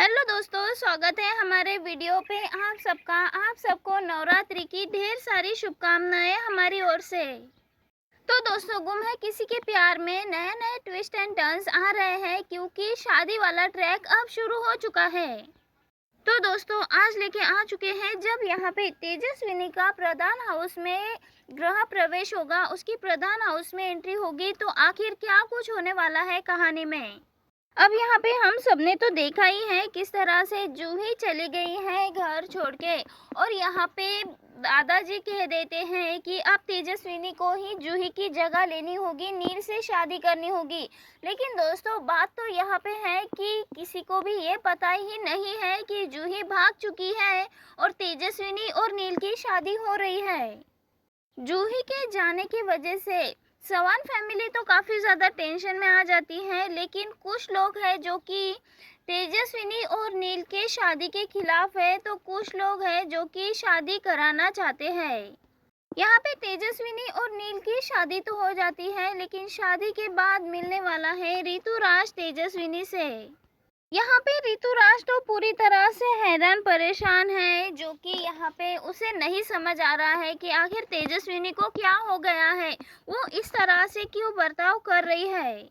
Hello दोस्तों, स्वागत है हमारे वीडियो पे आप सबको नवरात्रि की ढेर सारी शुभकामनाएं हमारी ओर से। तो दोस्तों, गुम है किसी के प्यार में नए नए ट्विस्ट एंड टर्न्स आ रहे हैं क्योंकि शादी वाला ट्रैक अब शुरू हो चुका है। तो दोस्तों, आज लेके आ चुके हैं जब यहाँ पे तेजस्विनी का प्रधान हाउस में गृह प्रवेश होगा, उसकी प्रधान हाउस में एंट्री होगी, तो आखिर क्या कुछ होने वाला है कहानी में। अब यहाँ पे हम सबने तो देखा ही है किस तरह से जूही चली गई है घर छोड़ के, और यहाँ पे दादाजी कह देते हैं कि अब तेजस्विनी को ही जूही की जगह लेनी होगी, नील से शादी करनी होगी। लेकिन दोस्तों, बात तो यहाँ पे है कि किसी को भी ये पता ही नहीं है कि जूही भाग चुकी है और तेजस्विनी और नील की शादी हो रही है। जूही के जाने की वजह से सवान फैमिली तो काफ़ी ज़्यादा टेंशन में आ जाती है, लेकिन कुछ लोग हैं जो कि तेजस्विनी और नील के शादी के खिलाफ है, तो कुछ लोग हैं जो कि शादी कराना चाहते हैं। यहाँ पे तेजस्विनी और नील की शादी तो हो जाती है, लेकिन शादी के बाद मिलने वाला है ऋतुराज तेजस्विनी से। यहाँ पे ऋतुराज तो पूरी तरह से हैरान परेशान है, जो कि यहाँ पे उसे नहीं समझ आ रहा है कि आखिर तेजस्विनी को क्या हो गया है, वो इस तरह से क्यों बर्ताव कर रही है।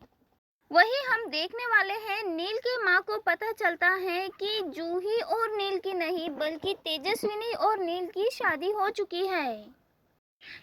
वही हम देखने वाले हैं, नील की माँ को पता चलता है कि जूही और नील की नहीं बल्कि तेजस्विनी और नील की शादी हो चुकी है।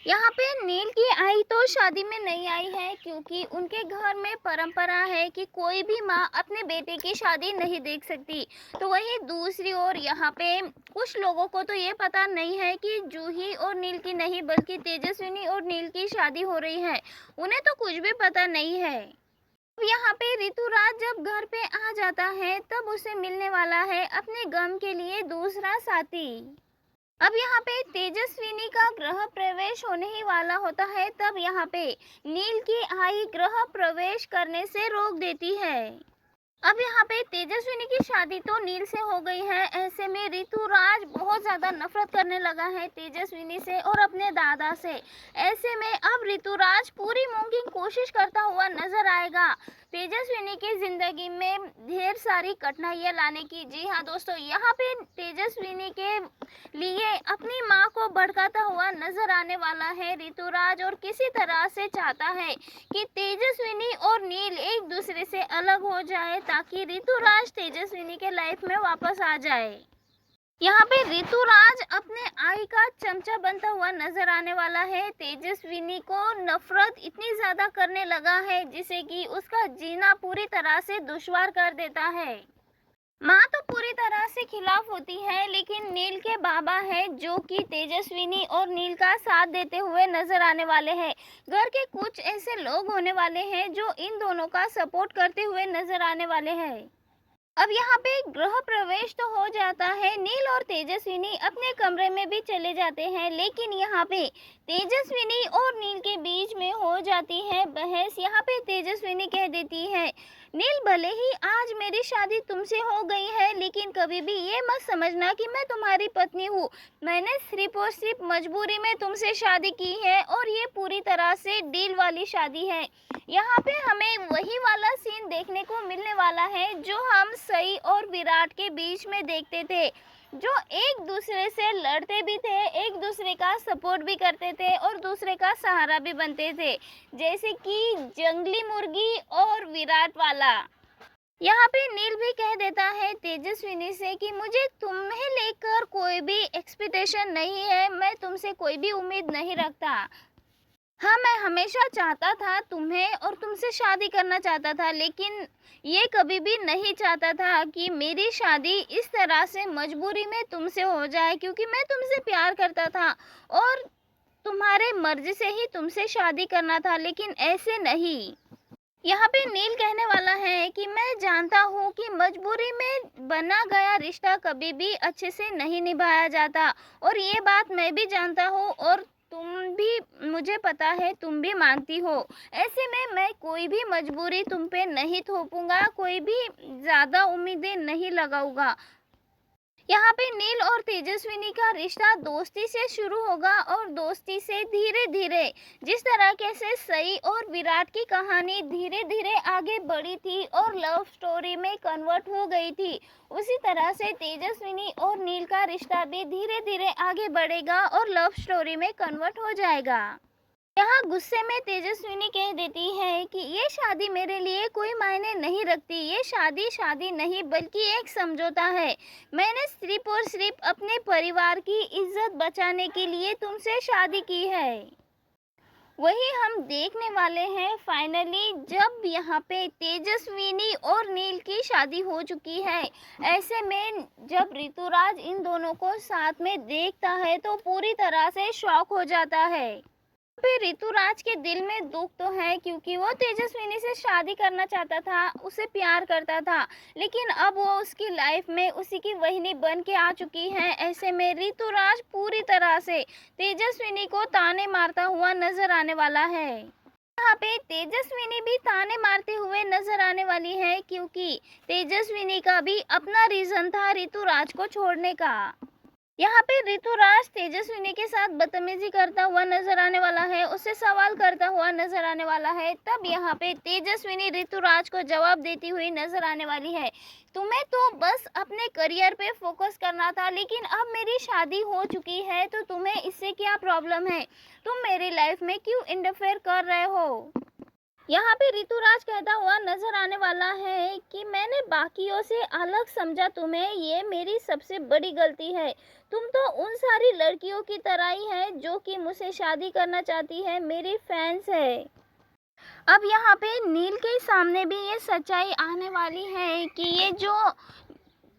यहाँ पे नील की आई तो शादी में नहीं आई है, क्योंकि उनके घर में परंपरा है कि कोई भी माँ अपने बेटे की शादी नहीं देख सकती। तो वही दूसरी ओर यहाँ पे कुछ लोगों को तो ये पता नहीं है कि जूही और नील की नहीं बल्कि तेजस्विनी और नील की शादी हो रही है, उन्हें तो कुछ भी पता नहीं है। अब यहाँ पे ऋतुराज जब घर पे आ जाता है, तब उसे मिलने वाला है अपने गम के लिए दूसरा साथी। अब यहाँ पे तेजस्विनी का गृह प्रवेश होने ही वाला होता है, तब यहाँ पे नील की आई गृह प्रवेश करने से रोक देती है। अब यहाँ पे तेजस्विनी की शादी तो नील से हो गई है, ऐसे में ऋतुराज बहुत ज़्यादा नफरत करने लगा है तेजस्विनी से और अपने दादा से। ऐसे में अब ऋतुराज पूरी मुमकिन कोशिश करता हुआ नजर आएगा तेजस्विनी की ज़िंदगी में ढेर सारी कठिनाइयाँ लाने की। जी हाँ दोस्तों, यहाँ पे तेजस्विनी के लिए अपनी माँ को भड़काता हुआ नजर आने वाला है ऋतुराज, और किसी तरह से चाहता है कि तेजस्विनी और नील एक दूसरे से अलग हो जाए, ताकि ऋतुराज तेजस्विनी के लाइफ में वापस आ जाए। यहाँ पे ऋतुराज अपने आई का चमचा बनता हुआ नजर आने वाला है। तेजस्विनी को नफरत इतनी ज्यादा करने लगा है जिसे कि उसका जीना पूरी तरह से दुश्वार कर देता है। माँ तो पूरी तरह से खिलाफ होती है, लेकिन नील के बाबा हैं जो कि तेजस्विनी और नील का साथ देते हुए नजर आने वाले हैं। घर के कुछ ऐसे लोग होने वाले हैं जो इन दोनों का सपोर्ट करते हुए नजर आने वाले हैं। अब यहाँ पे गृह प्रवेश तो हो जाता है, नील और तेजस्विनी अपने कमरे में भी चले जाते हैं, लेकिन यहाँ पे तेजस्विनी और नील के बीच में हो जाती है बहस। यहाँ पे तेजस्विनी कह देती है, नील भले ही आज मेरी शादी तुमसे हो गई है, लेकिन कभी भी ये मत समझना कि मैं तुम्हारी पत्नी हूँ। मैंने सिर्फ और सिर्फ मजबूरी में तुमसे शादी की है, और ये पूरी तरह से डील वाली शादी है। यहाँ पे हमें वही वाला सीन देखने को मिलने वाला है जो हम सई और विराट के बीच में देखते थे, जो एक दूसरे से लड़ते भी थे, एक दूसरे का सपोर्ट भी करते थे और दूसरे का सहारा भी बनते थे, जैसे कि जंगली मुर्गी और विराट वाला। यहाँ पे नील भी कह देता है तेजस्विनी से कि मुझे तुम्हें लेकर कोई भी एक्सपेक्टेशन नहीं है, मैं तुमसे कोई भी उम्मीद नहीं रखता। हाँ, मैं हमेशा चाहता था तुम्हें और तुमसे शादी करना चाहता था, लेकिन ये कभी भी नहीं चाहता था कि मेरी शादी इस तरह से मजबूरी में तुमसे हो जाए, क्योंकि मैं तुमसे प्यार करता था और तुम्हारे मर्जी से ही तुमसे शादी करना था, लेकिन ऐसे नहीं। यहाँ पे नील कहने वाला है कि मैं जानता हूँ कि मजबूरी में बना गया रिश्ता कभी भी अच्छे से नहीं निभाया जाता, और ये बात मैं भी जानता हूँ और तुम भी, मुझे पता है तुम भी मानती हो। ऐसे में मैं कोई भी मजबूरी तुम पे नहीं थोपूंगा, कोई भी ज़्यादा उम्मीदें नहीं लगाऊंगा। यहाँ पे नील और तेजस्विनी का रिश्ता दोस्ती से शुरू होगा और दोस्ती से धीरे धीरे, जिस तरीके से सई और विराट की कहानी धीरे धीरे आगे बढ़ी थी और लव स्टोरी में कन्वर्ट हो गई थी, उसी तरह से तेजस्विनी और नील का रिश्ता भी धीरे धीरे आगे बढ़ेगा और लव स्टोरी में कन्वर्ट हो जाएगा। यहाँ गुस्से में तेजस्विनी कह देती है कि ये शादी मेरे लिए कोई मायने नहीं रखती, ये शादी शादी नहीं बल्कि एक समझौता है। मैंने सिर्फ और सिर्फ अपने परिवार की इज्जत बचाने के लिए तुमसे शादी की है। वही हम देखने वाले हैं फाइनली, जब यहाँ पे तेजस्विनी और नील की शादी हो चुकी है। ऐसे में जब ऋतुराज इन दोनों को साथ में देखता है तो पूरी तरह से शॉक हो जाता है। फिर ऋतुराज के दिल में दुख तो है क्योंकि वो तेजस्विनी से शादी करना चाहता था, उसे प्यार करता था, लेकिन अब वो उसकी लाइफ में उसी की वहिनी बन के आ चुकी है। ऐसे में ऋतुराज पूरी तरह से तेजस्विनी को ताने मारता हुआ नजर आने वाला है। यहाँ पे तेजस्विनी भी ताने मारते हुए नजर आने वाली है क्योंकि तेजस्विनी का भी अपना रीजन था ऋतुराज को छोड़ने का। यहाँ पे ऋतुराज तेजस्विनी के साथ बदतमीजी करता हुआ नजर आने वाला है, उससे सवाल करता हुआ नजर आने वाला है। तब यहाँ पे तेजस्विनी ऋतुराज को जवाब देती हुई नजर आने वाली है, तुम्हें तो बस अपने करियर पे फोकस करना था, लेकिन अब मेरी शादी हो चुकी है तो तुम्हें इससे क्या प्रॉब्लम है? तुम मेरी लाइफ में क्यों इंटरफेयर कर रहे हो? यहाँ पे ऋतुराज कहता हुआ नजर आने वाला है कि मैंने बाकियों से अलग समझा तुम्हें, ये मेरी सबसे बड़ी गलती है। तुम तो उन सारी लड़कियों की तरह ही है जो कि मुझसे शादी करना चाहती है, मेरी फैंस है। अब यहाँ पे नील के सामने भी ये सच्चाई आने वाली है कि ये जो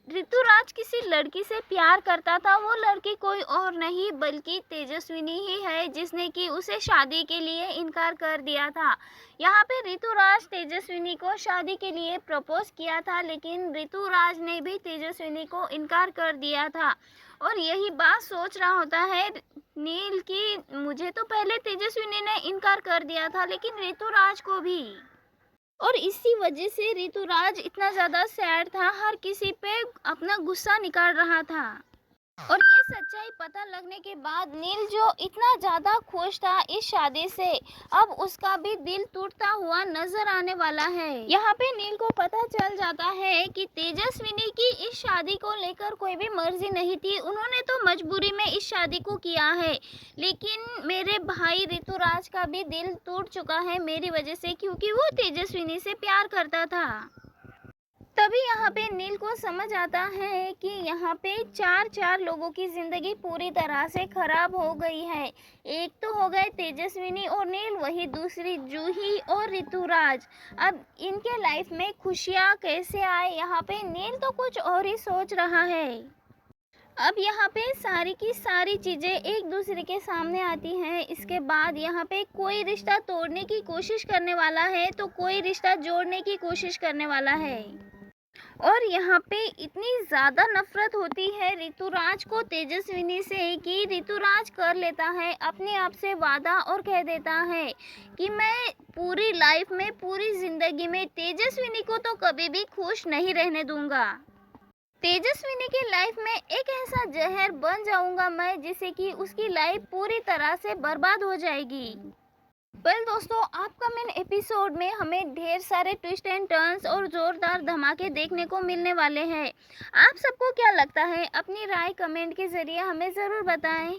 ऋतुराज किसी लड़की से प्यार करता था, वो लड़की कोई और नहीं बल्कि तेजस्विनी ही है, जिसने कि उसे शादी के लिए इनकार कर दिया था। यहाँ पे ऋतुराज तेजस्विनी को शादी के लिए प्रपोज किया था, लेकिन ऋतुराज ने भी तेजस्विनी को इनकार कर दिया था और यही बात सोच रहा होता है नील की, मुझे तो पहले तेजस्विनी ने इनकार कर दिया था लेकिन ऋतुराज को भी। और इसी वजह से ऋतुराज इतना ज़्यादा सैड था, हर किसी पे अपना गुस्सा निकाल रहा था। और ये सच्चाई पता लगने के बाद नील जो इतना ज़्यादा खुश था इस शादी से, अब उसका भी दिल टूटता हुआ नजर आने वाला है। यहाँ पे नील को पता चल जाता है कि तेजस्विनी की इस शादी को लेकर कोई भी मर्जी नहीं थी, उन्होंने तो मजबूरी में इस शादी को किया है, लेकिन मेरे भाई ऋतुराज का भी दिल टूट चुका है मेरी वजह से, क्योंकि वो तेजस्विनी से प्यार करता था। तभी यहाँ पे नील को समझ आता है कि यहाँ पे चार लोगों की ज़िंदगी पूरी तरह से ख़राब हो गई है। एक तो हो गए तेजस्विनी और नील, वही दूसरी जूही और ऋतुराज। अब इनके लाइफ में खुशियाँ कैसे आए, यहाँ पे नील तो कुछ और ही सोच रहा है। अब यहाँ पे सारी की सारी चीज़ें एक दूसरे के सामने आती हैं। इसके बाद यहाँ पे कोई रिश्ता तोड़ने की कोशिश करने वाला है तो कोई रिश्ता जोड़ने की कोशिश करने वाला है। और यहाँ पे इतनी ज़्यादा नफरत होती है ऋतुराज को तेजस्विनी से कि ऋतुराज कर लेता है अपने आप से वादा और कह देता है कि मैं पूरी लाइफ में, पूरी ज़िंदगी में तेजस्विनी को तो कभी भी खुश नहीं रहने दूंगा। तेजस्विनी की लाइफ में एक ऐसा जहर बन जाऊंगा मैं जिससे कि उसकी लाइफ पूरी तरह से बर्बाद हो जाएगी। वेल दोस्तों, अपकमिंग एपिसोड में हमें ढेर सारे ट्विस्ट एंड टर्न्स और ज़ोरदार धमाके देखने को मिलने वाले हैं। आप सबको क्या लगता है? अपनी राय कमेंट के ज़रिए हमें ज़रूर बताएं।